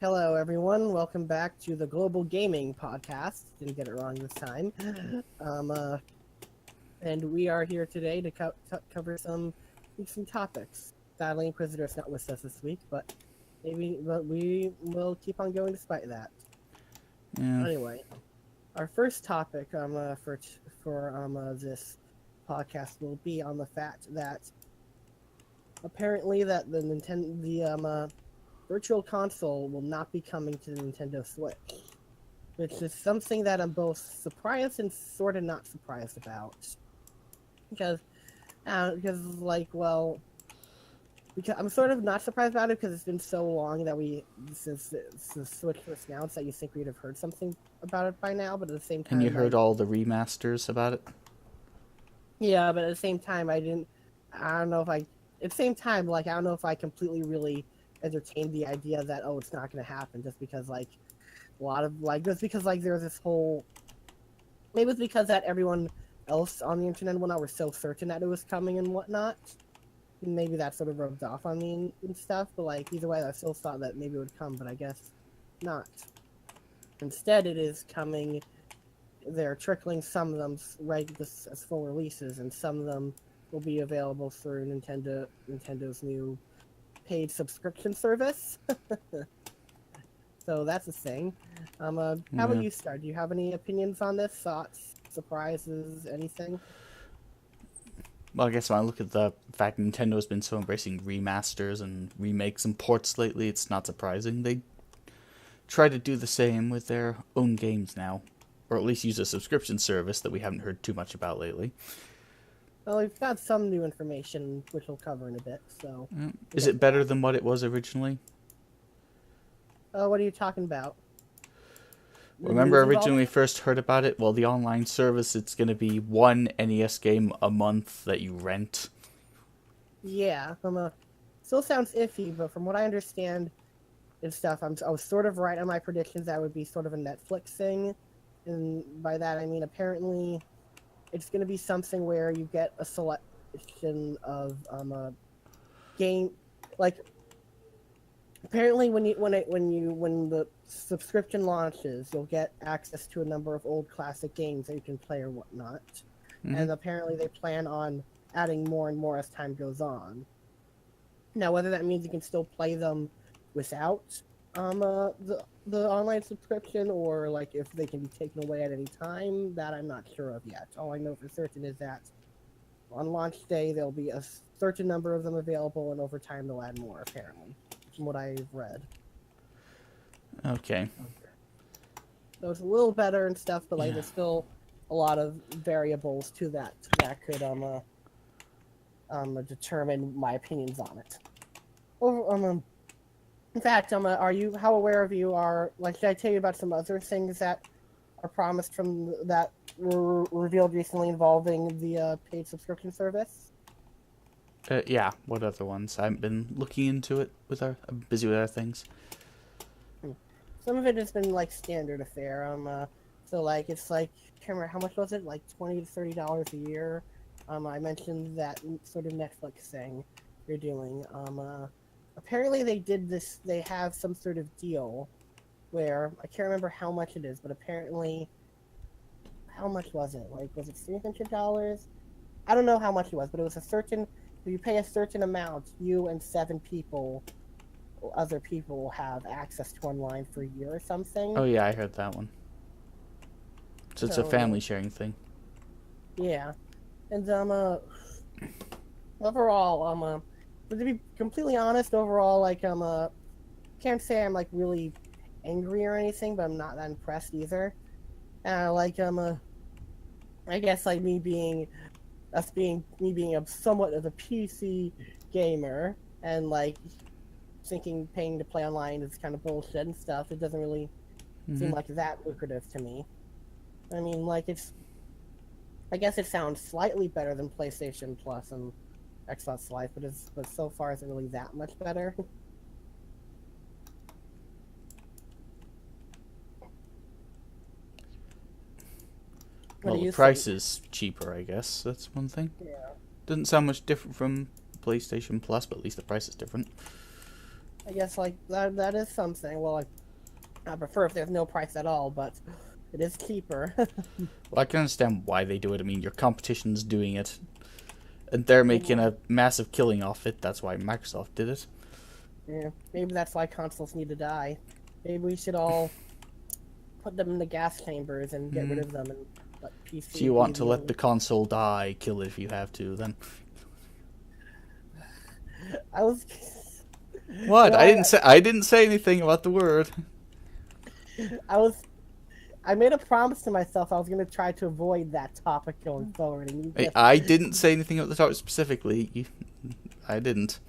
Hello, everyone. Welcome back to the Global Gaming Podcast. Didn't get it wrong this time. And we are here today to cover some topics. Sadly, Inquisitor's not with us this week, but we will keep on going despite that. Yeah. Anyway, our first topic for this podcast will be on the fact that apparently that the Virtual Console will not be coming to the Nintendo Switch, which is something that I'm both surprised and sort of not surprised about. Because I'm sort of not surprised about it because it's been so long that since the Switch was announced that you think we'd have heard something about it by now, but at the same time... And you heard all the remasters about it? Yeah, but at the same time, I don't know if I completely really entertained the idea that it's not going to happen just because there's this whole, maybe it's because that everyone else on the internet and whatnot were so certain that it was coming and whatnot, and maybe that sort of rubbed off on me and stuff, but either way I still thought that maybe it would come, but I guess not. Instead it is coming. They're trickling some of them as full releases, and some of them will be available through Nintendo's new paid subscription service. So that's a thing. How about you start? Do you have any opinions on this? Thoughts, surprises, anything? Well, I guess when I look at the fact Nintendo's been so embracing remasters and remakes and ports lately, it's not surprising. They try to do the same with their own games now. Or at least use a subscription service that we haven't heard too much about lately. Well, we've got some new information, which we'll cover in a bit, so... Is it better than what it was originally? What are you talking about? Remember originally we first heard about it? Well, the online service, it's going to be one NES game a month that you rent. Yeah, still sounds iffy, but from what I understand and stuff, I was sort of right on my predictions that would be sort of a Netflix thing. And by that I mean apparently it's going to be something where you get a selection of a game, apparently when the subscription launches, you'll get access to a number of old classic games that you can play or whatnot. Mm-hmm. And apparently they plan on adding more and more as time goes on. Now, whether that means you can still play them without the online subscription, or if they can be taken away at any time, that I'm not sure of yet. All I know for certain is that on launch day there'll be a certain number of them available, and over time they'll add more, apparently, from what I've read. Okay. So it's a little better and stuff, but there's still a lot of variables to that could determine my opinions on it. In fact, how aware of you are, should I tell you about some other things that are promised that were revealed recently involving the paid subscription service? Yeah, what other ones? I haven't been looking into it I'm busy with other things. Some of it has been standard affair. It's can't remember how much was it, $20 to $30 a year. I mentioned that sort of Netflix thing you're doing. Apparently they have some sort of deal where, I can't remember how much it is, but apparently, how much was it? Was it $300? I don't know how much it was, but it was if you pay a certain amount, you and 7 other people will have access to online for a year or something. Oh yeah, I heard that one. So it's a family sharing thing. Yeah. And, overall, but to be completely honest, overall, can't say I'm really angry or anything, but I'm not that impressed either. I guess me being a somewhat of a PC gamer and thinking paying to play online is kind of bullshit and stuff. It doesn't really seem like that lucrative to me. I mean, I guess it sounds slightly better than PlayStation Plus and Xbox Live, but so far isn't really that much better. Well, the price is cheaper, I guess. That's one thing. Yeah. Doesn't sound much different from PlayStation Plus, but at least the price is different. guess like that is something. Well, like, I prefer if there's no price at all, but it is cheaper. Well, I can understand why they do it. I mean, your competition's doing it, and they're making a massive killing off it. That's why Microsoft did it. Yeah, maybe that's why consoles need to die. Maybe we should all put them in the gas chambers and get rid of them and let PC. So you want to let the console die, kill it if you have to, then. I was. What? Well, I didn't say anything about the word. I made a promise to myself I was going to try to avoid that topic going forward. And you Hey, just... I didn't say anything about the topic specifically. I didn't.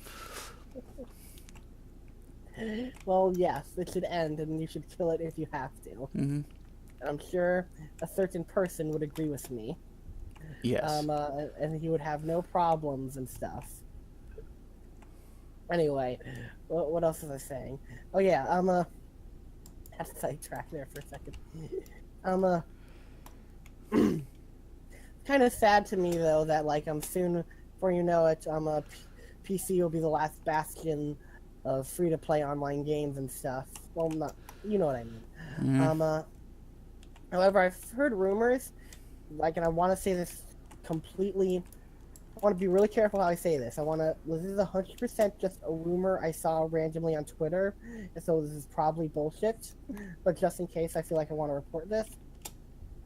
Well, yes, it should end, and you should kill it if you have to. Mm-hmm. And I'm sure a certain person would agree with me. Yes. And he would have no problems and stuff. Anyway, what else was I saying? Oh yeah, had to sidetrack there for a second. Kind of sad to me though that like soon, before you know it, PC will be the last bastion of free-to-play online games and stuff. Well, not, you know what I mean. Mm. However, I've heard rumors, like, and I want to say this completely. I want to be really careful how I say this. This is 100% just a rumor I saw randomly on Twitter, and so this is probably bullshit. But just in case, I feel like I want to report this.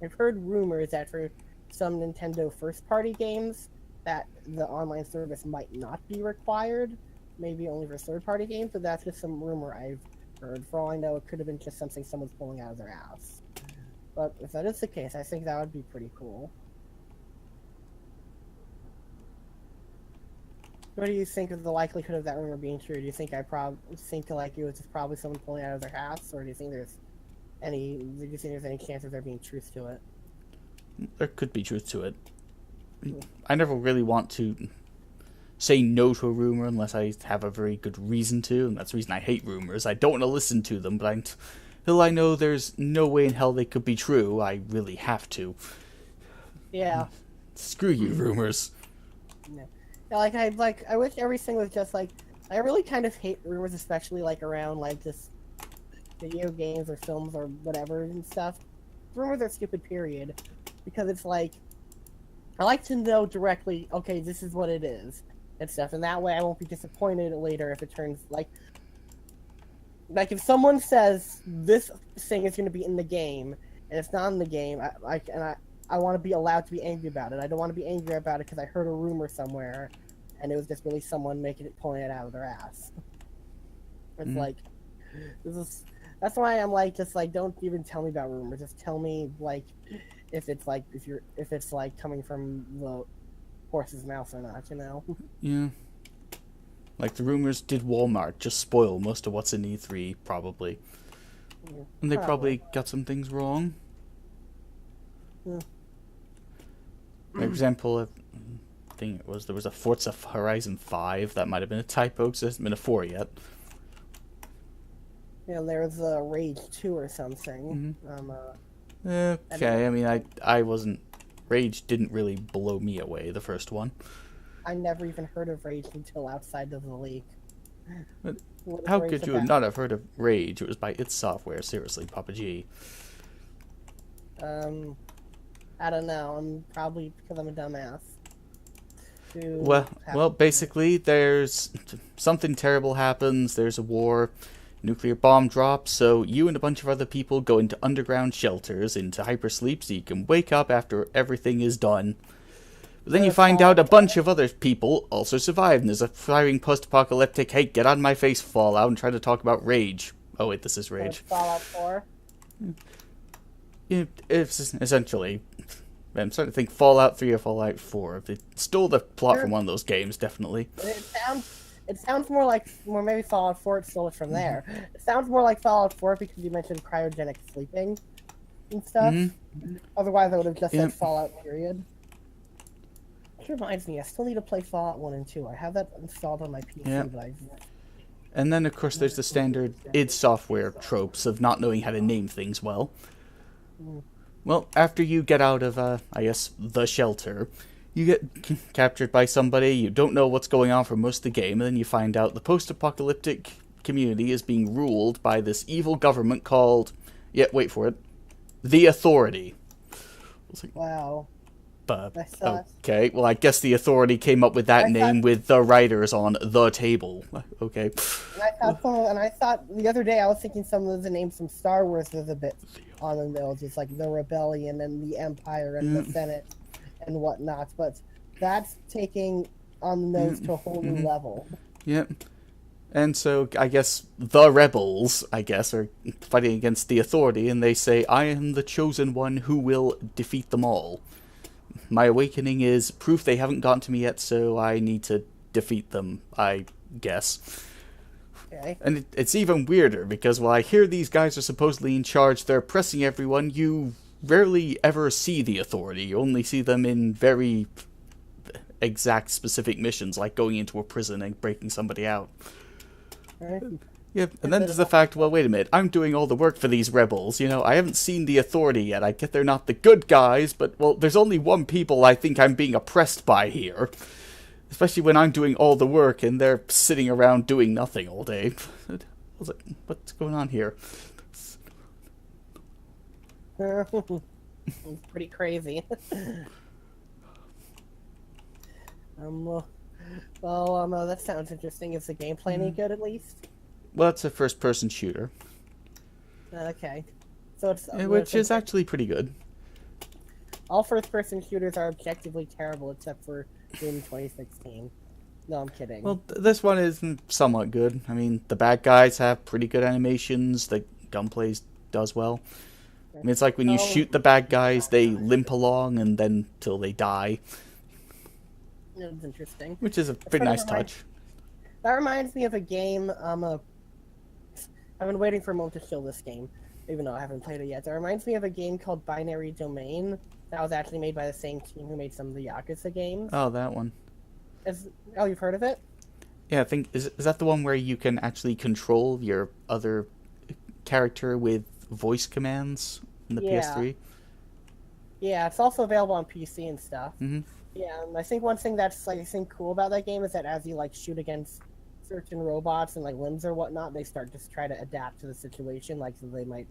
I've heard rumors that for some Nintendo first-party games, that the online service might not be required. Maybe only for third-party games, but that's just some rumor I've heard. For all I know, it could have been just something someone's pulling out of their ass. But if that is the case, I think that would be pretty cool. What do you think of the likelihood of that rumor being true? Do you think think like it was just probably someone pulling out of their ass, or do you think there's any chance of there being truth to it? There could be truth to it. I never really want to say no to a rumor unless I have a very good reason to, and that's the reason I hate rumors. I don't want to listen to them, but until I know there's no way in hell they could be true, I really have to. Yeah. Screw you, rumors. Yeah. I wish everything was just like, I really kind of hate rumors, especially like around like just video games or films or whatever and stuff. Rumors are stupid, period, because it's like, I like to know directly, okay, this is what it is and stuff, and that way I won't be disappointed later if it turns like if someone says this thing is going to be in the game and it's not in the game, I want to be allowed to be angry about it. I don't want to be angry about it because I heard a rumor somewhere and it was just really someone pulling it out of their ass. It's like, that's why I'm like, just like, don't even tell me about rumors. Just tell me like if it's like coming from the horse's mouth or not, you know? Yeah. Like the rumors did Walmart just spoil most of what's in E3, probably. Yeah, And they probably got some things wrong. Yeah. For example, I think there was a Forza Horizon 5. That might have been a typo because there hasn't been a 4 yet. Yeah, there's a Rage 2 or something. Okay, I mean, I wasn't... Rage didn't really blow me away, the first one. I never even heard of Rage until outside of the league. But how could you not have heard of Rage? It was by id Software, seriously, Papa G. I don't know. Probably because I'm a dumbass. Well, basically, there's something terrible happens. There's a war. Nuclear bomb drops, so you and a bunch of other people go into underground shelters, into hypersleep, so you can wake up after everything is done. But then you find out a bunch of other people also survived, and there's a thriving post-apocalyptic, hey, get on my face, Fallout, and try to talk about Rage. Oh wait, this is Rage. Fallout 4? It's essentially... I'm starting to think Fallout 3 or Fallout 4. They stole the plot from one of those games, definitely. It sounds more maybe Fallout 4 stole it from there. It sounds more like Fallout 4 because you mentioned cryogenic sleeping and stuff. Otherwise, I would have just said Fallout, period. Which reminds me, I still need to play Fallout 1 and 2. I have that installed on my PC, but And then, of course, there's the standard id Software tropes of not knowing how to name things well. Well, after you get out of, I guess, the shelter, you get captured by somebody, you don't know what's going on for most of the game, and then you find out the post-apocalyptic community is being ruled by this evil government called, yeah, wait for it, the Authority. Wow. Okay, well, I guess the Authority came up with that name with the writers on the table. Okay. And I thought the other day I was thinking some of the names from Star Wars was a bit on the nose. It's like the Rebellion and the Empire and the Senate and whatnot. But that's taking on the nose to a whole new level. Yep. And so I guess the rebels, are fighting against the Authority, and they say, I am the chosen one who will defeat them all. My awakening is proof they haven't gotten to me yet, so I need to defeat them, I guess. Okay. And it's even weirder, because while I hear these guys are supposedly in charge, they're oppressing everyone, you rarely ever see the Authority. You only see them in very exact specific missions, like going into a prison and breaking somebody out. Right. Yep, and then there's the fact, well, wait a minute, I'm doing all the work for these rebels, I haven't seen the Authority yet, I get they're not the good guys, but, well, there's only one people I think I'm being oppressed by here. Especially when I'm doing all the work and they're sitting around doing nothing all day. I was like, what's going on here? It's pretty crazy. That sounds interesting. Is the gameplay any good, at least? Well, it's a first-person shooter. Okay. So it's... which is actually pretty good. All first-person shooters are objectively terrible, except for Doom 2016. No, I'm kidding. Well, this one is somewhat good. I mean, the bad guys have pretty good animations. The gunplay does well. I mean, it's like when you shoot the bad guys, they limp along and then till they die. That's interesting. Which is a pretty nice touch. That reminds me of a game. I've been waiting for a moment to show this game, even though I haven't played it yet. That reminds me of a game called Binary Domain. That was actually made by the same team who made some of the Yakuza games. Oh, that one. You've heard of it? Yeah, I think is that the one where you can actually control your other character with voice commands in the PS3? Yeah, it's also available on PC and stuff. Mm-hmm. Yeah, I think one thing that's cool about that game is that as you shoot against certain robots and limbs or whatnot, they start to try to adapt to the situation. So they might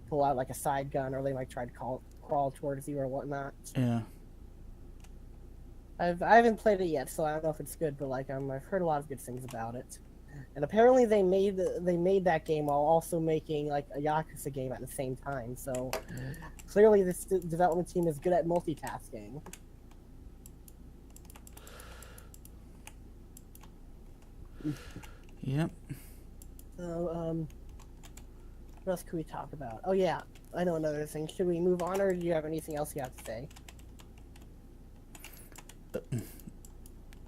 pull out a side gun, or they might try to crawl towards you or whatnot. Yeah. I haven't played it yet, so I don't know if it's good, but I've heard a lot of good things about it. And apparently they made that game while also making a Yakuza game at the same time. So clearly this development team is good at multitasking. Yep. So what else could we talk about? Oh yeah, I know another thing. Should we move on, or do you have anything else you have to say?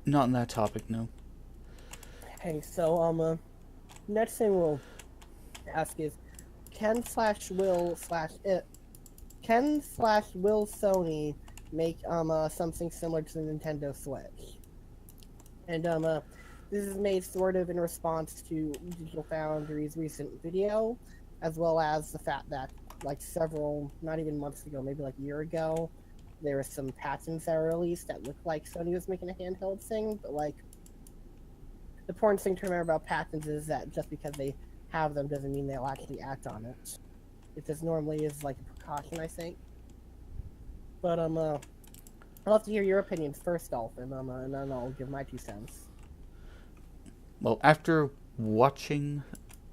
Not on that topic, no. Okay, so next thing we'll ask is, Ken/Will Sony make something similar to the Nintendo Switch? And this is made sort of in response to Digital Foundry's recent video, as well as the fact that several, not even months ago, maybe a year ago, there were some patents that were released that looked like Sony was making a handheld thing, but the important thing to remember about patents is that just because they have them doesn't mean they'll actually act on it. It just normally is a precaution, I think. But I'd love to hear your opinions first, Dolphin, and then I'll give my 2 cents. Well, after watching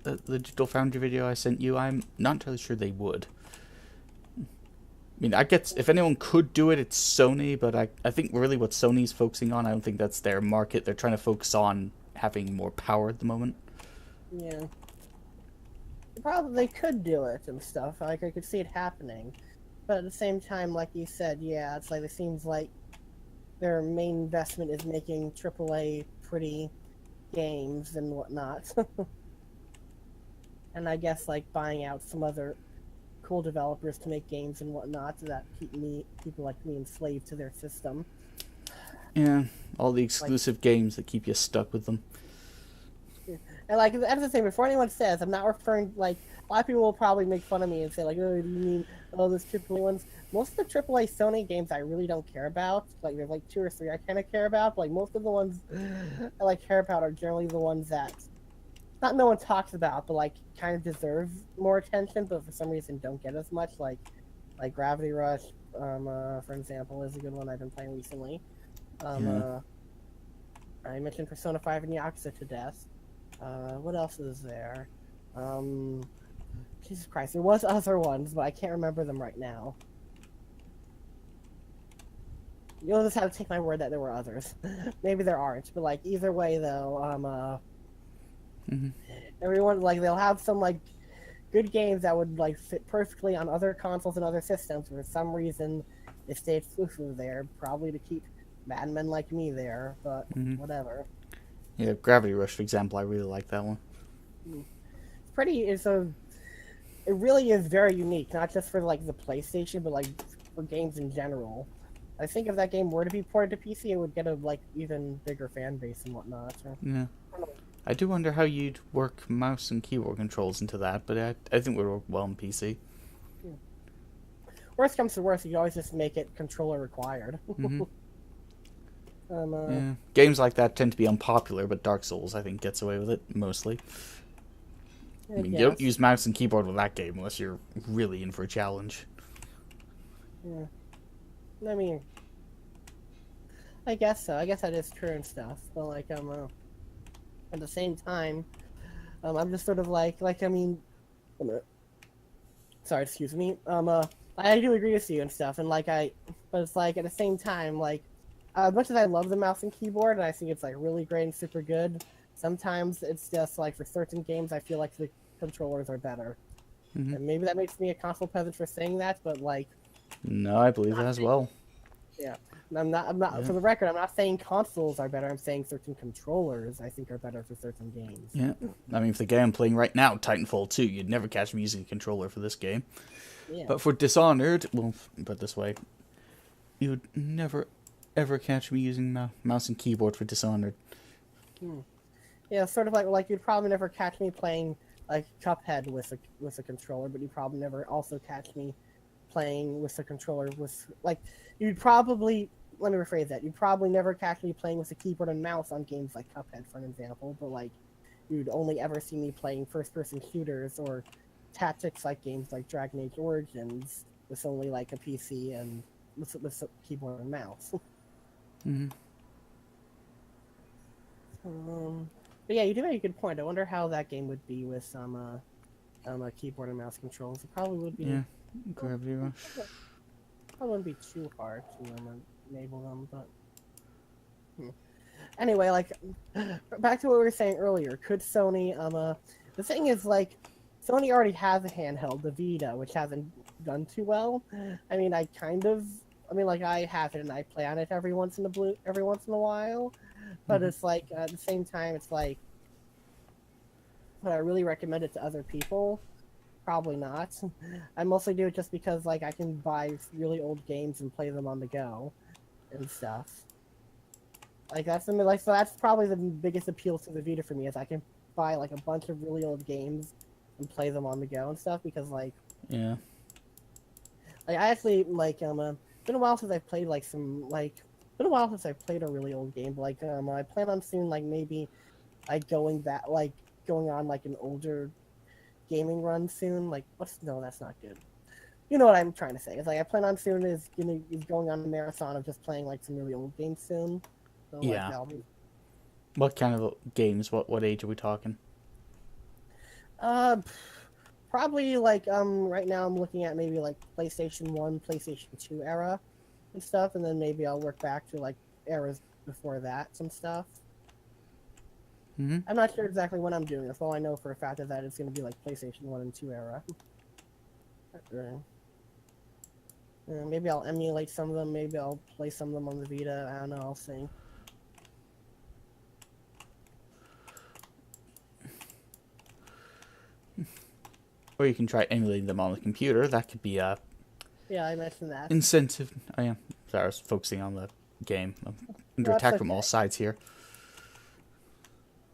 the Digital Foundry video I sent you, I'm not entirely sure they would. I mean, I guess if anyone could do it, it's Sony, but I think really what Sony's focusing on, I don't think that's their market. They're trying to focus on having more power at the moment. Yeah. Probably they could do it and stuff. I could see it happening. But at the same time, like you said, yeah, it's it seems like their main investment is making AAA pretty games and whatnot. And I guess buying out some other cool developers to make games and whatnot that keep people like me enslaved to their system. Yeah, all the exclusive games that keep you stuck with them. And as I say, before anyone says, I'm not referring a lot of people will probably make fun of me and say oh, do you mean those AAA ones? Most of the AAA Sony games I really don't care about. There's 2 or 3 I kind of care about. But most of the ones I care about are generally the ones that not no one talks about, but like kind of deserve more attention, but for some reason don't get as much. Like Gravity Rush, for example, is a good one I've been playing recently. Yeah. I mentioned Persona 5 and Yakuza to death. What else is there? Jesus Christ, there was other ones, but I can't remember them right now. You'll just have to take my word that there were others. Maybe there aren't, but like either way though, Mm-hmm. everyone like they'll have some like good games that would like fit perfectly on other consoles and other systems. For some reason, they stay exclusive there, probably to keep madmen like me there. But whatever. Yeah, Gravity Rush, for example, I really like that one. It's pretty. It really is very unique, not just for like the PlayStation, but like for games in general. I think if that game were to be ported to PC, it would get a like even bigger fan base and whatnot. So. Yeah. I do wonder how you'd work mouse and keyboard controls into that, but I think it would work well on PC. Yeah. Worst comes to worst, you can always just make it controller required. Yeah. Games like that tend to be unpopular, but Dark Souls, I think, gets away with it, mostly. I mean, you don't use mouse and keyboard with that game unless you're really in for a challenge. Yeah. I mean, I guess so. I guess that is true and stuff. But like, at the same time, I'm just sort of like, I mean, sorry, excuse me. I do agree with you and stuff, and like but it's like at the same time, like, as much as I love the mouse and keyboard, and I think it's like really great and super good, sometimes it's just like for certain games, I feel like the controllers are better. And maybe that makes me a console peasant for saying that, but like. No, I believe that as well. Yeah. I'm not. Yeah. For the record, I'm not saying consoles are better. I'm saying certain controllers I think are better for certain games. Yeah. I mean, for the game I'm playing right now, Titanfall 2, you'd never catch me using a controller for this game. Yeah. But for Dishonored, well, put it this way, you would never, ever catch me using mouse and keyboard for Dishonored. Yeah, sort of like you'd probably never catch me playing like Cuphead with a controller, but you'd probably never also catch me playing with a controller with like you'd probably. Let me rephrase that. You'd probably never catch me playing with a keyboard and mouse on games like Cuphead, for an example, but like you'd only ever see me playing first-person shooters or tactics like games like Dragon Age Origins with only like a PC and with a keyboard and mouse. But yeah, you do make a good point. I wonder how that game would be with some keyboard and mouse controls. It probably would be. Yeah, Gravity Rush. Probably wouldn't be too hard to enable them, but anyway, like back to what we were saying earlier. Could Sony the thing is like Sony already has a handheld, the Vita, which hasn't done too well. I mean, I have it and I play on it every once in a while, but it's like at the same time it's like would I really recommend it to other people? Probably not. I mostly do it just because like I can buy really old games and play them on the go and stuff. Like so that's probably the biggest appeal to the Vita for me is I can buy like a bunch of really old games and play them on the go and stuff because like yeah. Like I actually like been a while since I've played like been a while since I've played a really old game, but like I plan on soon like maybe like going on like an older gaming run soon. Like no, that's not good. You know what I'm trying to say. It's like I plan on soon is going on a marathon of just playing like some really old games soon. So, Yeah. Like, what kind of games? What age are we talking? Probably like right now I'm looking at maybe like PlayStation 1, PlayStation 2 era and stuff, and then maybe I'll work back to like eras before that some stuff. I'm not sure exactly when I'm doing this. All I know for a fact is that it's going to be like PlayStation 1 and 2 era. Maybe I'll emulate some of them. Maybe I'll play some of them on the Vita. I don't know. I'll see. Or you can try emulating them on the computer. That could be a Yeah, I mentioned that. incentive. I am sorry, I was focusing on the game. I'm under attack from all sides here.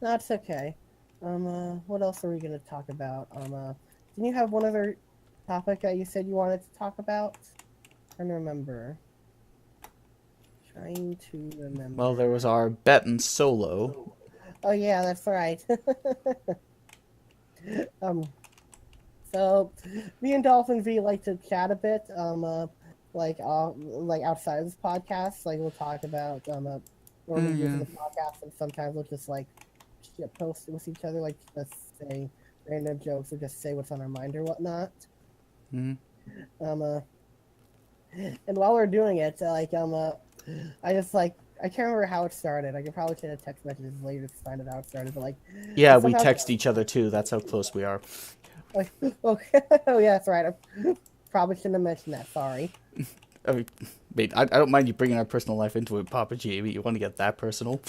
That's okay. What else are we going to talk about? Didn't you have one other topic that you said you wanted to talk about? I don't remember. Trying to remember. Well, there was our bet and solo. Oh yeah, that's right. Um, so me and DolphinVi like to chat a bit. Like outside of this podcast, like we'll talk about what we do for Yeah. the podcast, and sometimes we'll just like post with each other, like let's say random jokes or just say what's on our mind or whatnot. Hmm. Um, and while we're doing it, I just like I can't remember how it started. I could probably send a text messages later to find out how it started, but like Yeah, it we somehow text each other too. That's how close we are. like okay, oh yeah, that's right. I probably shouldn't have mentioned that. Sorry. I mean, I don't mind you bringing our personal life into it, Papa G. But you want to get that personal?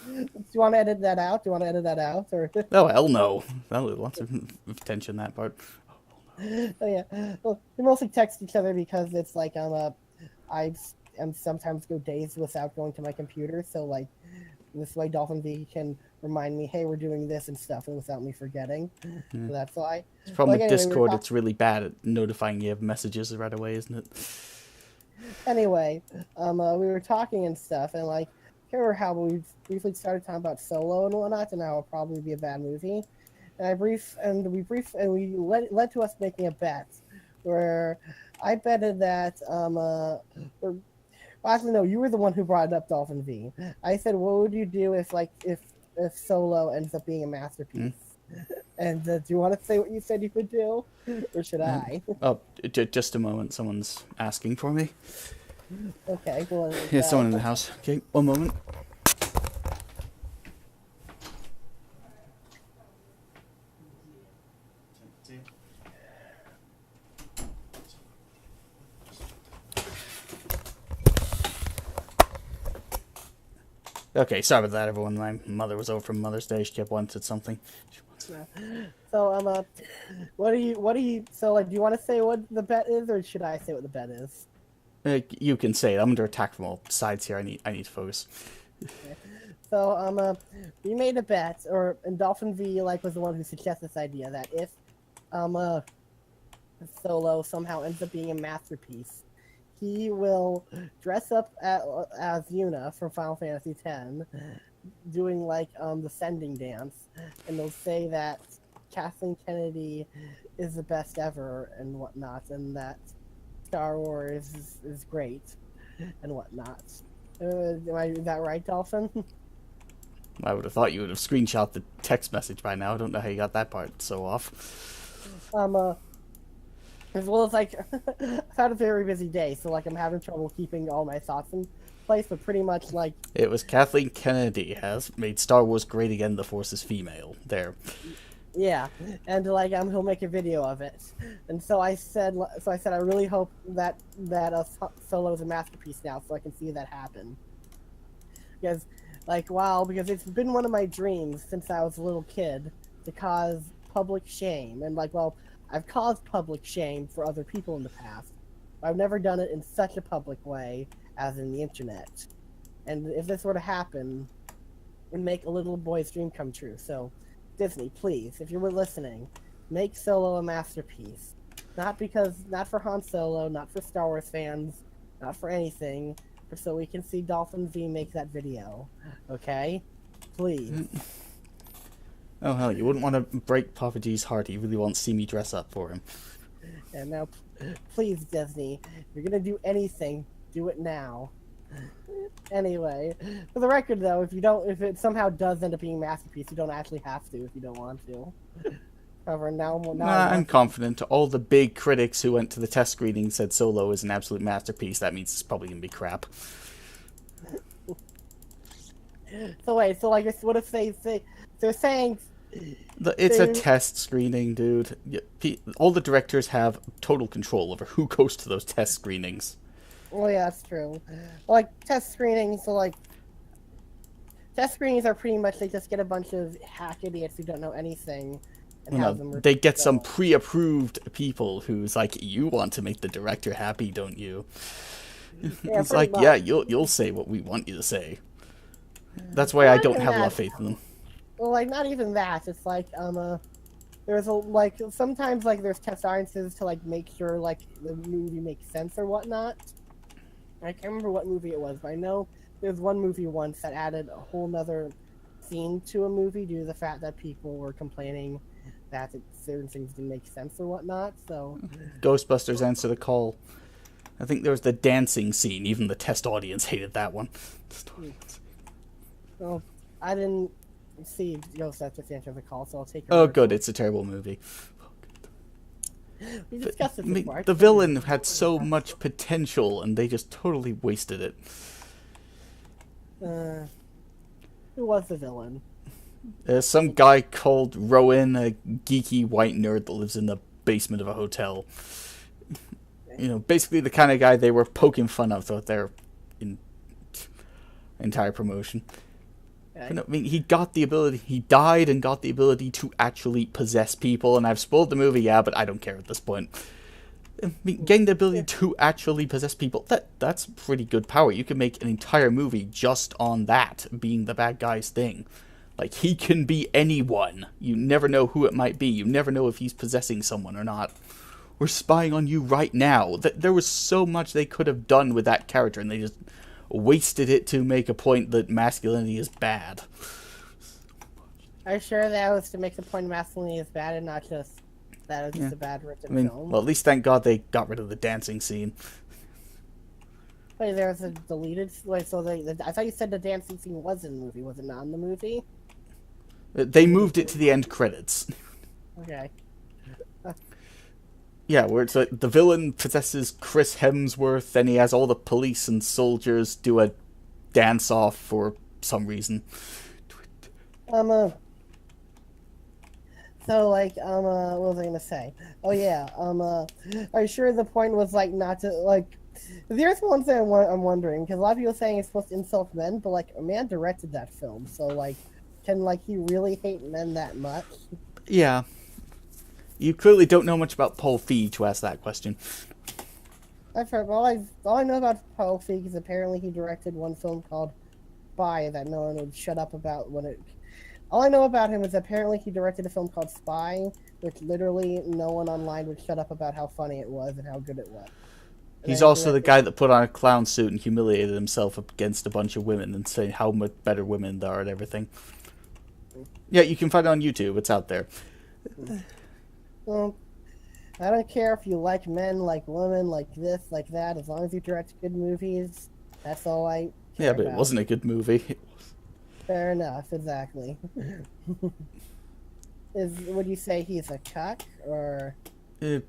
Do you want to edit that out? Do you want to edit that out or? Oh hell no! Lots of tension that part. Oh yeah. Well, we mostly text each other because it's like I am sometimes go days without going to my computer, so like this way DolphinV can remind me, hey, we're doing this and stuff, and without me forgetting. Yeah. So that's why. The problem Like with anyway, Discord, it's really bad at notifying you of messages right away, isn't it? anyway, we were talking and stuff, and like, I remember how we briefly started talking about Solo and whatnot, and how it'll probably be a bad movie. And we led to us making a bet where I betted that or, actually no, you were the one who brought it up, DolphinV. I said, what would you do if Solo ends up being a masterpiece? And do you want to say what you said you would do, or should I? Oh, just a moment. Someone's asking for me. Okay, well, Yeah, someone in the house. Okay, one moment. Okay, sorry about that, everyone. My mother was over from Mother's Day. She kept wanting something. So what do you? So like, do you want to say what the bet is, or should I say what the bet is? You can say it. I'm under attack from all sides here. I need to focus. Okay. So we made a bet, and DolphinV like was the one who suggested this idea that if Solo somehow ends up being a masterpiece, he will dress up as Yuna from Final Fantasy X, doing like the sending dance, and they'll say that Kathleen Kennedy is the best ever and whatnot, and that Star Wars is great and whatnot. Is that right, Dolphin? I would have thought you would have screenshot the text message by now. I don't know how you got that part so off. As well as like, I've had a very busy day, so like I'm having trouble keeping all my thoughts in place. But pretty much like It was Kathleen Kennedy has made Star Wars great again. The Force is female. There. yeah, and like he'll make a video of it, and so I said I really hope that Solo's a masterpiece now, so I can see that happen. Because because it's been one of my dreams since I was a little kid to cause public shame, and I've caused public shame for other people in the past, but I've never done it in such a public way as in the internet. And if this were to happen, it would make a little boy's dream come true. So, Disney, please, if you were listening, make Solo a masterpiece. Not for Han Solo, not for Star Wars fans, not for anything, but so we can see DolphinV make that video. Okay? Please. Oh hell, you wouldn't want to break Papa G's heart. He really wants to see me dress up for him. And now, please, Disney, if you're gonna do anything, do it now. Anyway, for the record, though, if it somehow does end up being a masterpiece, you don't actually have to if you don't want to. However, now I'm confident. All the big critics who went to the test screening said Solo is an absolute masterpiece. That means it's probably gonna be crap. So wait, so like, what if they're saying? It's a test screening, dude. All the directors have total control over who goes to those test screenings. Well, yeah, that's true. Like test screenings, test screenings are pretty much they just get a bunch of hack idiots who don't know anything. And they get some pre-approved people who's like, you want to make the director happy, don't you? Yeah, it's like, yeah, you'll say what we want you to say. That's why I don't have a lot of faith in them. Well, like, not even that. It's like, sometimes, there's test audiences to, make sure, the movie makes sense or whatnot. I can't remember what movie it was, but I know there's one movie once that added a whole nother scene to a movie due to the fact that people were complaining that certain things didn't make sense or whatnot. So Ghostbusters answer the call. I think there was the dancing scene. Even the test audience hated that one. well, I didn't see Ghostbusters answer the call, so I'll take. Oh, good. It's a terrible movie. We discussed it before. The villain had so much potential, and they just totally wasted it. Who was the villain? Some guy called Rowan, a geeky white nerd that lives in the basement of a hotel. You know, basically the kind of guy they were poking fun of throughout their entire promotion. Okay. But no, I mean, he died and got the ability to actually possess people, and I've spoiled the movie, yeah, but I don't care at this point. I mean, getting the ability to actually possess people, that's pretty good power. You can make an entire movie just on that being the bad guy's thing. Like, he can be anyone. You never know who it might be. You never know if he's possessing someone or not. We're spying on you right now. There was so much they could have done with that character, and they just wasted it to make a point that masculinity is bad. Are you sure that was to make the point masculinity is bad and not just that it's just a bad written film? Well, at least thank God they got rid of the dancing scene. Wait, there was a deleted... Wait, so I thought you said the dancing scene was in the movie. Was it not in the movie? They moved it to the end credits. Okay. Yeah, where it's like the villain possesses Chris Hemsworth, then he has all the police and soldiers do a dance-off for some reason. So, like, what was I gonna say? Oh, yeah, are you sure the point was, like, not to, like... There's one thing I'm wondering, because a lot of people are saying it's supposed to insult men, but, like, a man directed that film, so, like, can, like, he really hate men that much? Yeah. You clearly don't know much about Paul Feig to ask that question. I've heard, all I know about Paul Feig is apparently he directed one film called Spy that no one would shut up about when it... All I know about him is apparently he directed a film called Spy, which literally no one online would shut up about how funny it was and how good it was. He's also the guy that put on a clown suit and humiliated himself against a bunch of women and saying how much better women are and everything. Yeah, you can find it on YouTube. It's out there. Well, I don't care if you like men, like women, like this, like that. As long as you direct good movies, that's all I care Yeah, but about. it wasn't a good movie. Fair enough, exactly. Would you say he's a cuck, or...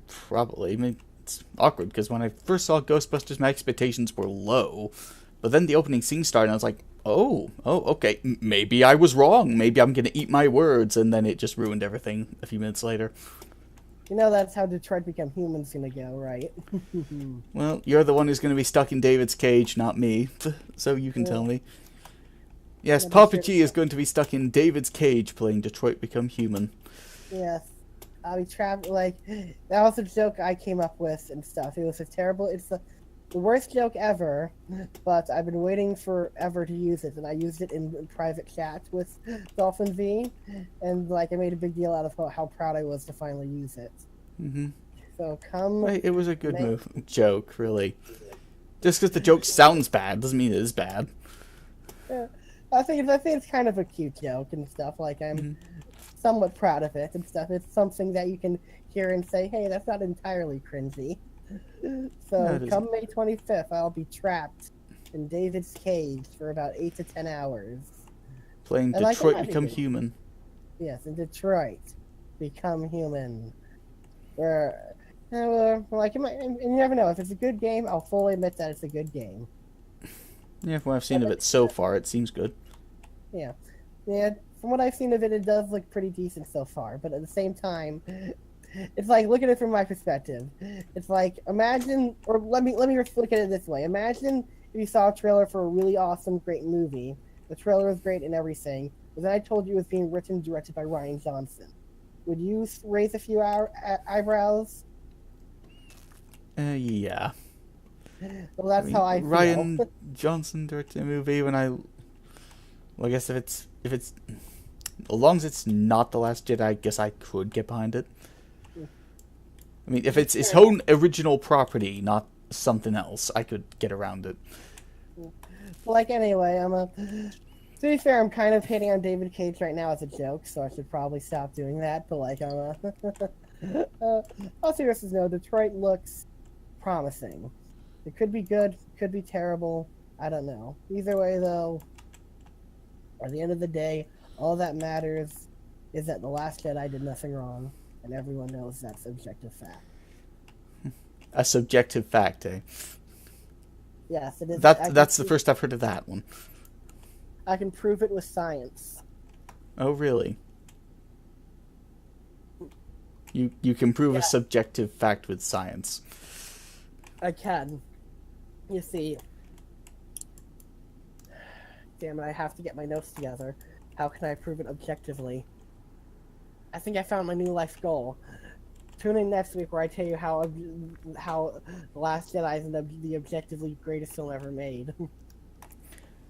Probably. I mean, it's awkward, because when I first saw Ghostbusters, my expectations were low. But then the opening scene started, and I was like, oh, okay, maybe I was wrong. Maybe I'm going to eat my words, and then it just ruined everything a few minutes later. You know that's how Detroit Become Human's gonna go, right? Well, you're the one who's going to be stuck in David's cage, not me. So you can tell me. Yes, Papa G is going to be stuck in David's cage playing Detroit Become Human. Yes. I'll be trapped, like, that was a joke I came up with and stuff. It was it's the worst joke ever, but I've been waiting forever to use it, and I used it in private chat with DolphinVi, and, like, I made a big deal out of how proud I was to finally use it. Mm-hmm. So, come... It was a good joke, really. Just because the joke sounds bad doesn't mean it is bad. Yeah. I think it's kind of a cute joke and stuff. Like, I'm somewhat proud of it and stuff. It's something that you can hear and say, hey, that's not entirely cringy. So, come May 25th, I'll be trapped in David's cage for about 8 to 10 hours. Playing Detroit Become Human. Yes, in Detroit Become Human. Where, like, and you never know. If it's a good game, I'll fully admit that it's a good game. Yeah, from what I've seen of it so far, it seems good. Yeah. Yeah, from what I've seen of it, it does look pretty decent so far. But at the same time, it's like, look at it from my perspective. It's like, imagine, or let me look at it this way. Imagine if you saw a trailer for a really awesome, great movie. The trailer was great and everything. But then I told you it was being written and directed by Rian Johnson. Would you raise a few eyebrows? Yeah. Well, that's how I feel. Rian Johnson directed a movie when I... Well, I guess if it's... As long as it's not The Last Jedi, I guess I could get behind it. I mean, if it's his own original property, not something else, I could get around it. Like, anyway, To be fair, I'm kind of hitting on David Cage right now as a joke, so I should probably stop doing that. But like, all seriousness, no, Detroit looks promising. It could be good, could be terrible. I don't know. Either way, though, at the end of the day, all that matters is that The Last Jedi did nothing wrong, and everyone knows that's objective fact. A subjective fact, eh? Yes, it is. That's the first I've heard of that one. I can prove it with science. Oh, really? You can prove a subjective fact with science. I can. You see. Damn it, I have to get my notes together. How can I prove it objectively? I think I found my new life goal. Tune in next week where I tell you how The Last Jedi is the objectively greatest film ever made.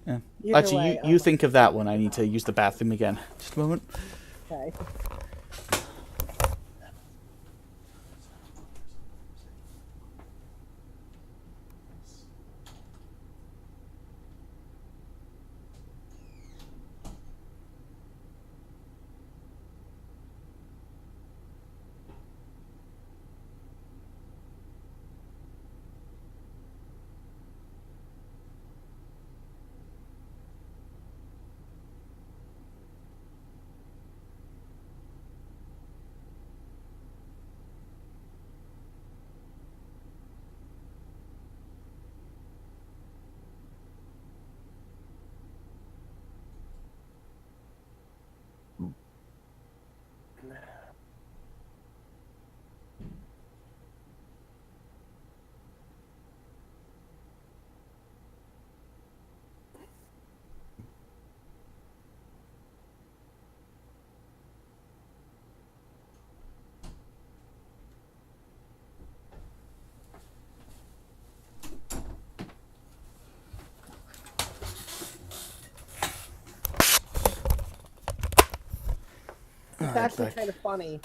Yeah. Actually, you think of that one. I need to use the bathroom again. Just a moment. Okay. It's actually kind of funny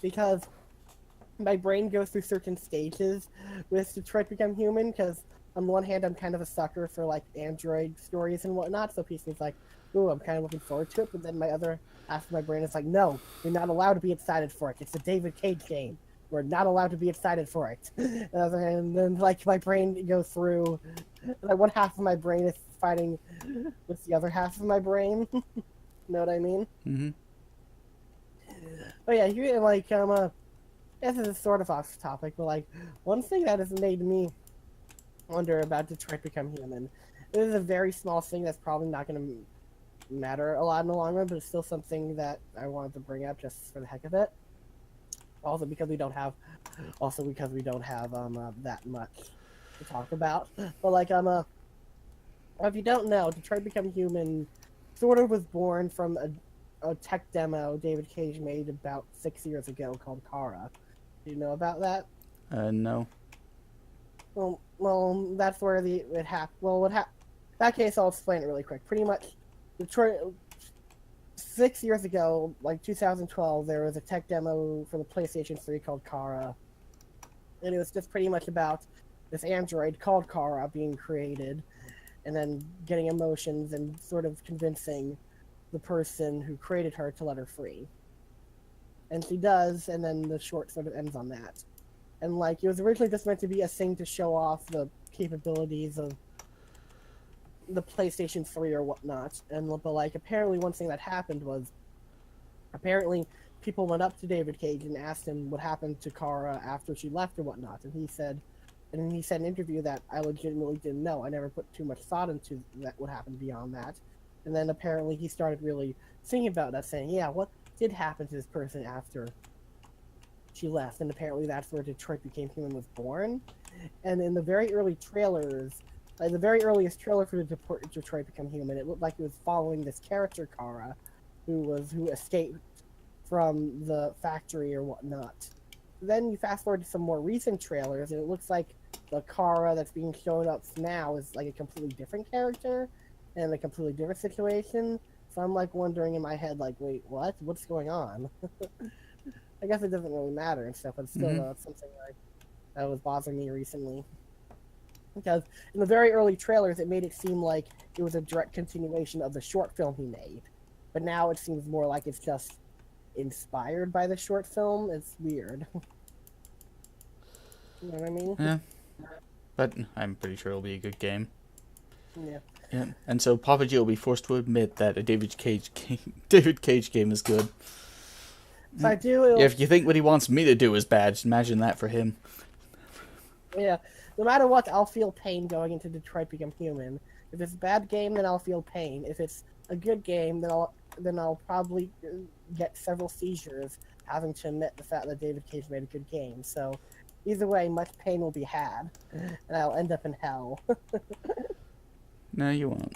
because my brain goes through certain stages with Detroit Become Human because on one hand I'm kind of a sucker for like android stories and whatnot, so piece is like, ooh, I'm kind of looking forward to it, but then my other half of my brain is like, no, you're not allowed to be excited for it. It's a David Cage game. We're not allowed to be excited for it. And then like my brain goes through, like one half of my brain is fighting with the other half of my brain. Know what I mean? Mm-hmm. But yeah, you like this is sort of off topic, but like one thing that has made me wonder about Detroit Become Human. This is a very small thing that's probably not going to matter a lot in the long run, but it's still something that I wanted to bring up just for the heck of it. Also because we don't have that much to talk about. But like if you don't know, Detroit Become Human sort of was born from a tech demo David Cage made about 6 years ago called Kara. Do you know about that? No. Well, that's where it happened. Well, that case, I'll explain it really quick. Pretty much, Detroit 6 years ago, like 2012, there was a tech demo for the PlayStation 3 called Kara, and it was just pretty much about this android called Kara being created, and then getting emotions and sort of convincing the person who created her to let her free. And she does, and then the short sort of ends on that. And like it was originally just meant to be a thing to show off the capabilities of the PlayStation 3 or whatnot. But like apparently one thing that happened was apparently people went up to David Cage and asked him what happened to Kara after she left or whatnot, and he said in an interview that I legitimately didn't know. I never put too much thought into that what happened beyond that. And then apparently he started really thinking about that, saying, yeah, what did happen to this person after she left? And apparently that's where Detroit Became Human was born. And in the very early trailers, like the very earliest trailer for Detroit Become Human, it looked like it was following this character, Kara, who escaped from the factory or whatnot. Then you fast forward to some more recent trailers, and it looks like the Kara that's being shown up now is like a completely different character and a completely different situation. So I'm like wondering in my head, like, wait, what? What's going on? I guess it doesn't really matter and stuff, but still, it's something like that was bothering me recently. Because in the very early trailers, it made it seem like it was a direct continuation of the short film he made. But now it seems more like it's just inspired by the short film. It's weird. You know what I mean? Yeah, but I'm pretty sure it'll be a good game. Yeah. Yeah, and so Papa G will be forced to admit that a David Cage game is good. If I do, If you think what he wants me to do is bad, just imagine that for him. yeah. No matter what, I'll feel pain going into Detroit Become Human. If it's a bad game, then I'll feel pain. If it's a good game, then I'll probably get several seizures having to admit the fact that David Cage made a good game. So, either way, much pain will be had, and I'll end up in hell. No, you won't.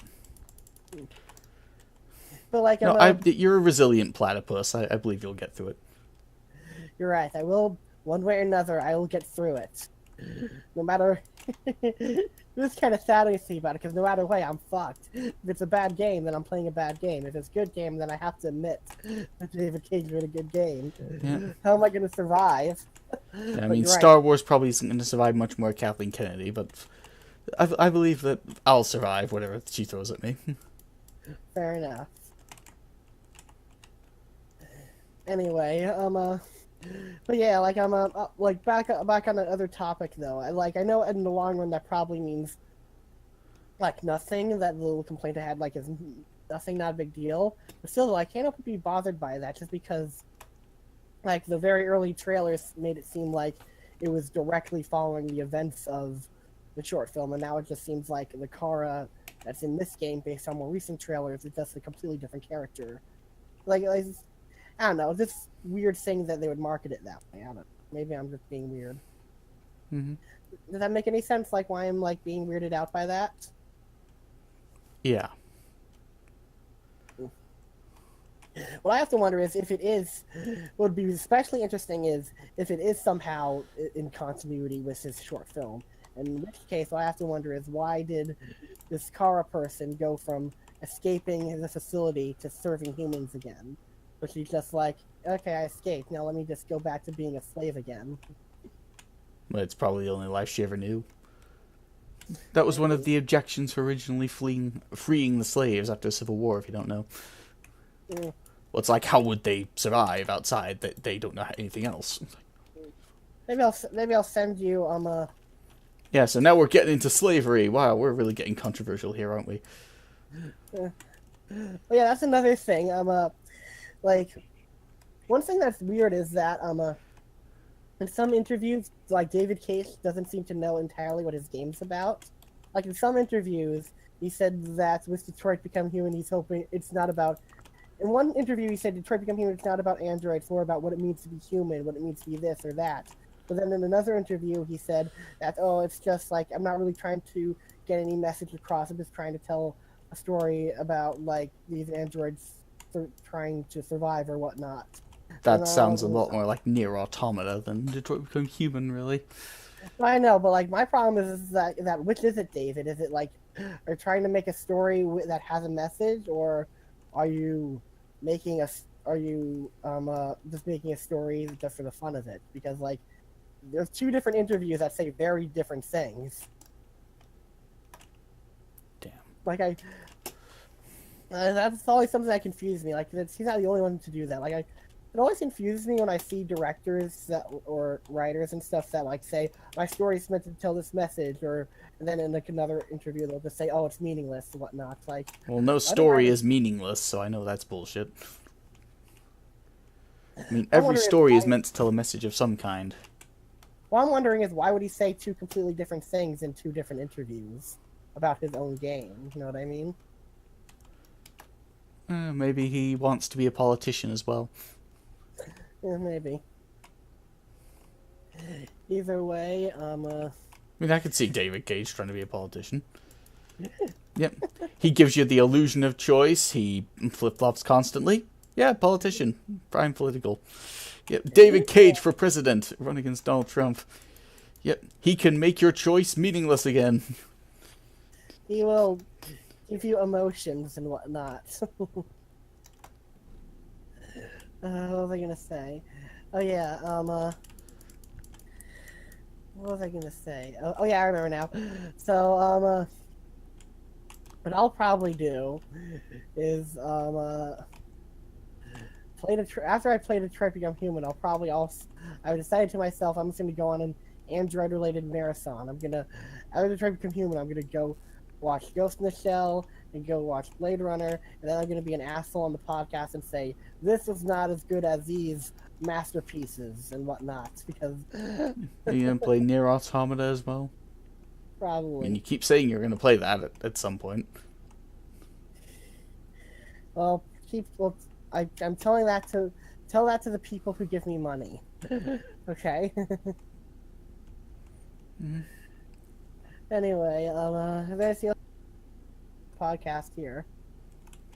But like, No, you're a resilient platypus. I believe you'll get through it. You're right. I will, one way or another, I will get through it. No matter. This is kind of sad to see about it, because no matter what, I'm fucked. If it's a bad game, then I'm playing a bad game. If it's a good game, then I have to admit that David Cage made a good game. Yeah. How am I going to survive? Yeah, I mean, Star Wars probably isn't going to survive much more Kathleen Kennedy, but I believe that I'll survive whatever she throws at me. Fair enough. Anyway, but yeah, like like back on the other topic though. I know in the long run that probably means like nothing. That little complaint I had like is nothing, not a big deal. But still, I can't help but be bothered by that, just because like the very early trailers made it seem like it was directly following the events of the short film, and now it just seems like the Kara that's in this game, based on more recent trailers, is just a completely different character. Like I don't know, this weird thing that they would market it that way. I don't know. Maybe I'm just being weird. Mm-hmm. Does that make any sense? Like why I'm like being weirded out by that? Yeah. What I have to wonder is if it is, what would be especially interesting is if it is somehow in continuity with his short film. In which case, what I have to wonder is why did this Kara person go from escaping the facility to serving humans again? But she's just like, okay, I escaped. Now let me just go back to being a slave again. But it's probably the only life she ever knew. That was one of the objections for originally freeing the slaves after the Civil War, if you don't know. Mm. Well, it's like, how would they survive outside that they don't know anything else? Maybe I'll send you Yeah, so now we're getting into slavery. Wow, we're really getting controversial here, aren't we? Well, yeah, that's another thing. Like, one thing that's weird is that in some interviews, like David Cage doesn't seem to know entirely what his game's about. Like in some interviews, he said that with Detroit Become Human, he's hoping it's not about. In one interview, he said Detroit Become Human, it's not about androids, more about what it means to be human, what it means to be this or that. But then in another interview, he said that, oh, it's just like, I'm not really trying to get any message across. I'm just trying to tell a story about, like, these androids trying to survive or whatnot. That sounds a lot more like Nier Automata than Detroit Become Human, really. I know, but, like, my problem is that which is it, David? Is it, like, are you trying to make a story that has a message, or are you making just making a story just for the fun of it? Because, like, there's two different interviews that say very different things. Damn. Like, that's always something that confuses me. Like, he's not the only one to do that. Like, it always confuses me when I see directors or writers and stuff that, like, say, my story's meant to tell this message, and then in, like, another interview they'll just say, oh, it's meaningless and whatnot. Like, well, no story is meaningless, so I know that's bullshit. I mean, every story is meant to tell a message of some kind. What I'm wondering is why would he say two completely different things in two different interviews about his own game? You know what I mean? Maybe he wants to be a politician as well. Yeah, maybe. Either way, I mean, I could see David Cage trying to be a politician. Yep. He gives you the illusion of choice. He flip-flops constantly. Yeah, politician. Prime political. Yep. David Cage for president. Run against Donald Trump. Yep. He can make your choice meaningless again. He will give you emotions and whatnot. What was I gonna say? Oh yeah, what was I gonna say? Oh yeah, I remember now. So what I'll probably do is after I play Detroit Become Human, I decided to myself I'm just gonna go on an Android related marathon. After Detroit Become Human, I'm gonna go watch Ghost in the Shell and go watch Blade Runner, and then I'm gonna be an asshole on the podcast and say this is not as good as these masterpieces and whatnot because Are you gonna play Nier Automata as well? probably. I mean, you keep saying you're gonna play that at some point. Well, I'm telling that to the people who give me money. Okay. Mm-hmm. Anyway, there's the podcast here.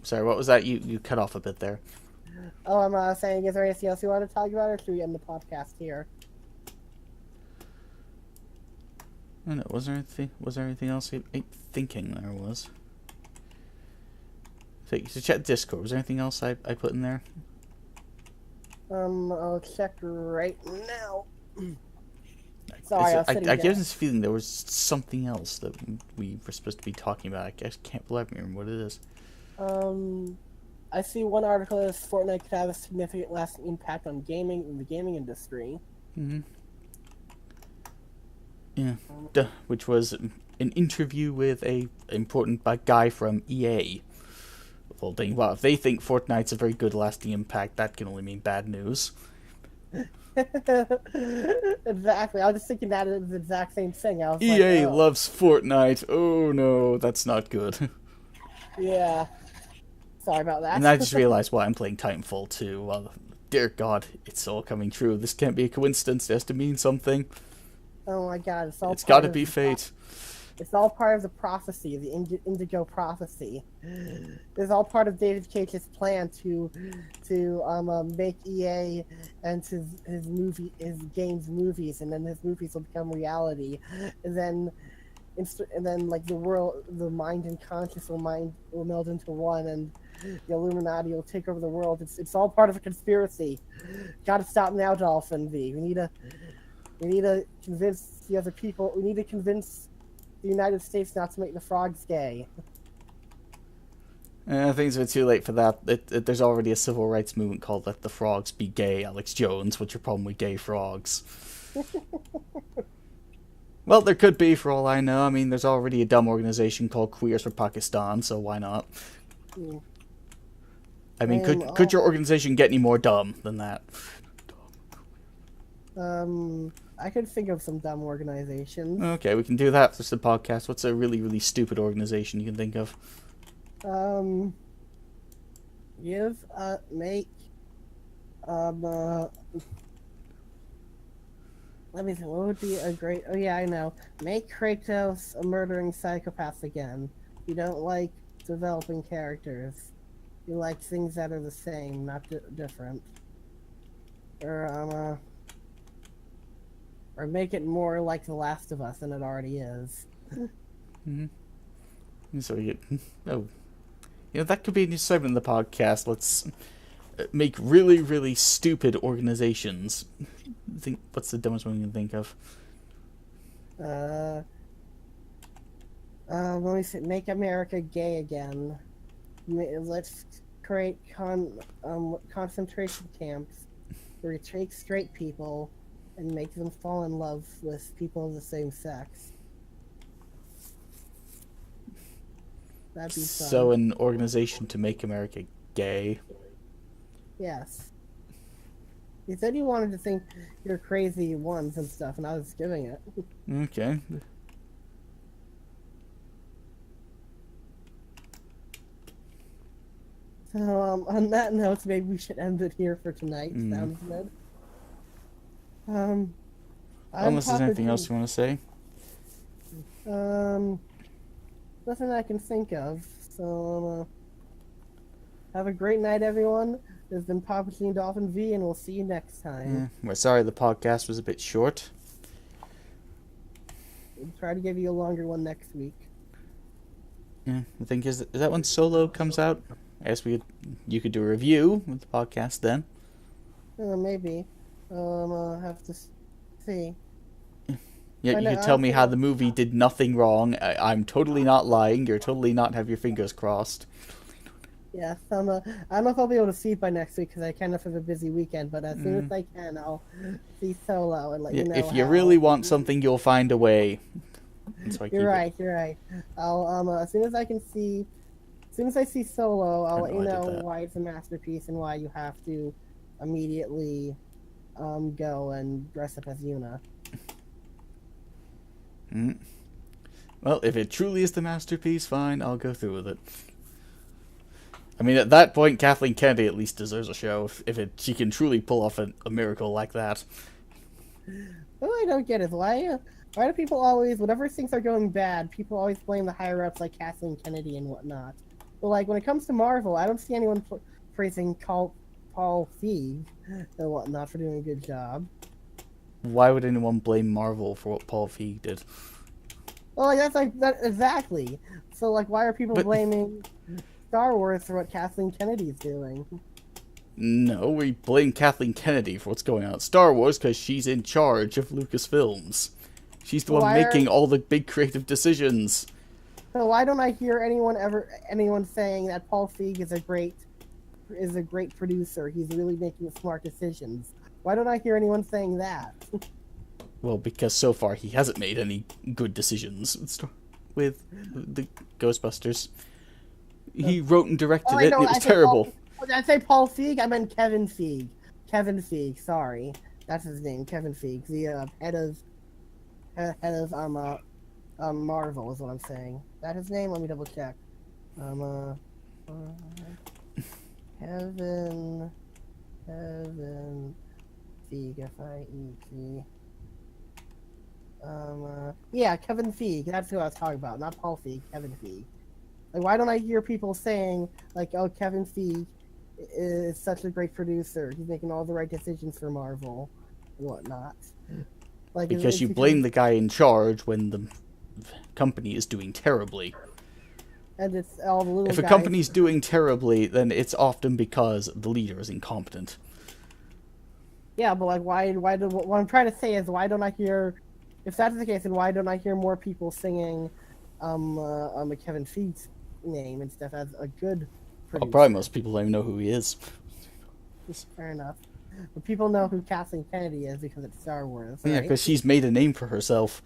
Sorry, what was that? You cut off a bit there. Oh, I'm saying, is there anything else you want to talk about, or should we end the podcast here? I don't know. Was there anything else? I'm thinking there was. So to check Discord, was there anything else I put in there? I'll check right now. Sorry, I get this feeling there was something else that we were supposed to be talking about. I just can't remember what it is. I see one article that says Fortnite could have a significant lasting impact on gaming in the gaming industry. Mm-hmm. Yeah, which was an interview with a important guy from EA. Well, if they think Fortnite's a very good lasting impact, that can only mean bad news. Exactly. I was just thinking that is the exact same thing. I was EA loves Fortnite. Oh no, that's not good. Yeah. Sorry about that. And I just realized why I'm playing Titanfall 2. Well, dear God, it's all coming true. This can't be a coincidence. It has to mean something. Oh my God, it's got to be fate. It's all part of the prophecy, the Indigo prophecy. It's all part of David Cage's plan to make EA and his games movies, and then his movies will become reality, and then like the mind and conscious will meld into one, and the Illuminati will take over the world. It's all part of a conspiracy. Got to stop now, DolphinVi. We need to convince the other people. We need to convince the United States not to make the frogs gay. I think it's a bit too late for that. There's already a civil rights movement called Let the Frogs Be Gay, Alex Jones. What's your problem with gay frogs? Well, there could be, for all I know. I mean, there's already a dumb organization called Queers for Pakistan, so why not? Hmm. I mean, could your organization get any more dumb than that? I could think of some dumb organizations. Okay, we can do that for the podcast. What's a really, really stupid organization you can think of? Let me think, what would be a great... Oh yeah, I know. Make Kratos a murdering psychopath again. You don't like developing characters. You like things that are the same, not different. Or make it more like The Last of Us than it already is. Mm-hmm. So that could be a new segment in the podcast. Let's make really, really stupid organizations. What's the dumbest one you can think of? Let me see. Make America gay again. Let's create concentration camps where you take straight people and make them fall in love with people of the same sex. That'd be fun. So an organization to make America gay. Yes. You said you wanted to think you're crazy once and stuff, and I was giving it. Okay. So, on that note, maybe we should end it here for tonight. Sounds good. Unless there's anything else you want to say? Nothing I can think of. So, have a great night, everyone. This has been Palpatine DolphinVi, and we'll see you next time. Yeah. We're sorry the podcast was a bit short. We'll try to give you a longer one next week. Yeah, I think is that when Solo comes out? I guess you could do a review with the podcast then. Maybe. I'll have to see. Yeah, I you know, could tell me how honestly, the movie did nothing wrong. I'm totally not lying. You're totally not have your fingers crossed. yeah. I don't know if I'll be able to see it by next week because I kind of have a busy weekend. But as soon as I can, I'll see Solo and let Yeah, you know if you really how. want something, you'll find a way. That's why I You're keep it. right. You're right. I'll as soon as I can see, as soon as I see Solo, I'll Or let no, you I did know that. why it's a masterpiece and why you have to immediately go and dress up as Yuna. Mm. Well, if it truly is the masterpiece, fine, I'll go through with it. I mean, at that point, Kathleen Kennedy at least deserves a show if she can truly pull off a miracle like that. What I don't get is why do people always, whenever things are going bad, people always blame the higher ups like Kathleen Kennedy and whatnot. But like when it comes to Marvel, I don't see anyone praising Paul Feig and whatnot for doing a good job. Why would anyone blame Marvel for what Paul Feig did? Well, like that's like that exactly. So like, why are people But blaming Star Wars for what Kathleen Kennedy's doing? no, we blame Kathleen Kennedy for what's going on at Star Wars because she's in charge of Lucasfilms. She's the one making all the big creative decisions. So why don't I hear anyone saying that Paul Feig is a great producer? He's really making smart decisions. Why don't I hear anyone saying that? Well, because so far he hasn't made any good decisions with the Ghostbusters. He wrote and directed it, and it was terrible. Did I say Paul Feig? I meant Kevin Feig. Kevin Feig, sorry. That's his name, Kevin Feig. The head of Marvel is what I'm saying. Is that his name? Let me double check. Kevin Feig, F-I-E-G. Yeah, Kevin Feig. That's who I was talking about. Not Paul Feig, Kevin Feig. Like, why don't I hear people saying, like, oh, Kevin Feig is such a great producer. He's making all the right decisions for Marvel and whatnot. Like, Because you blame the guy in charge when the company is doing terribly. And it's all the little If a guys. company's doing terribly, then it's often because the leader is incompetent. Yeah, but like, what I'm trying to say is, why don't I hear, if that's the case, then why don't I hear more people singing, a Kevin Feig's name and stuff as a good producer? Well, probably most people don't even know who he is. Fair enough. But people know who Kathleen Kennedy is because it's Star Wars, right? Yeah, because she's made a name for herself.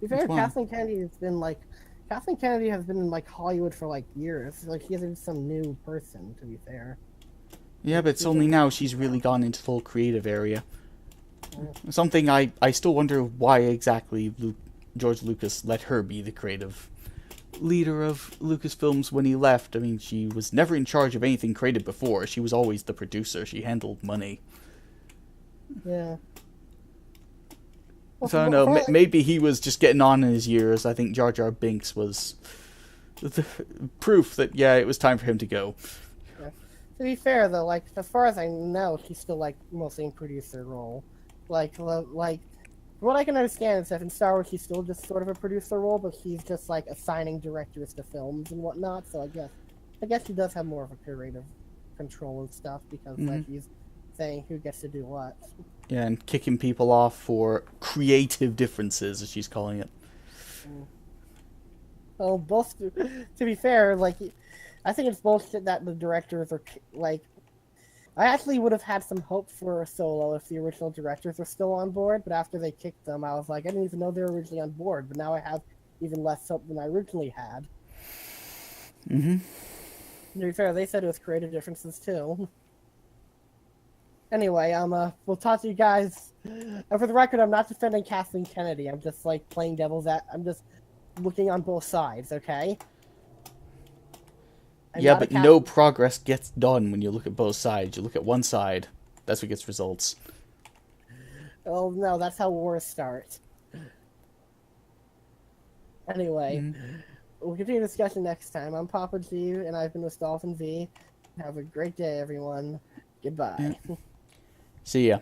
To be fair, Kathleen Kennedy has been in like Hollywood for like years. Like, she isn't some new person, to be fair. Yeah, but it's only now she's really gone into the whole creative area. Something I still wonder why exactly George Lucas let her be the creative leader of Lucasfilms when he left. I mean, she was never in charge of anything created before. She was always the producer. She handled money. Yeah. Well, So I don't know, maybe he was just getting on in his years. I think Jar Jar Binks was the proof that, yeah, it was time for him to go. Yeah. To be fair, though, like, as far as I know, he's still, like, mostly in producer role. Like, what I can understand is that in Star Wars, he's still just sort of a producer role, but he's just, like, assigning directors to films and whatnot, so I guess he does have more of a creative control and stuff, because, like, he's saying who gets to do what. Yeah, and kicking people off for creative differences, as she's calling it. Well, both, to be fair, like, I think it's bullshit that the directors are, like, I actually would have had some hope for Solo if the original directors were still on board, but after they kicked them, I was like, I didn't even know they were originally on board, but now I have even less hope than I originally had. To be fair, they said it was creative differences, too. Anyway, we'll talk to you guys. And for the record, I'm not defending Kathleen Kennedy. I'm just, like, I'm just looking on both sides, okay? Yeah, but no progress gets done when you look at both sides. You look at one side, that's what gets results. Oh, no, that's how wars start. Anyway, we'll continue the discussion next time. I'm Papa G, and I've been with DolphinVi. Have a great day, everyone. Goodbye. See ya.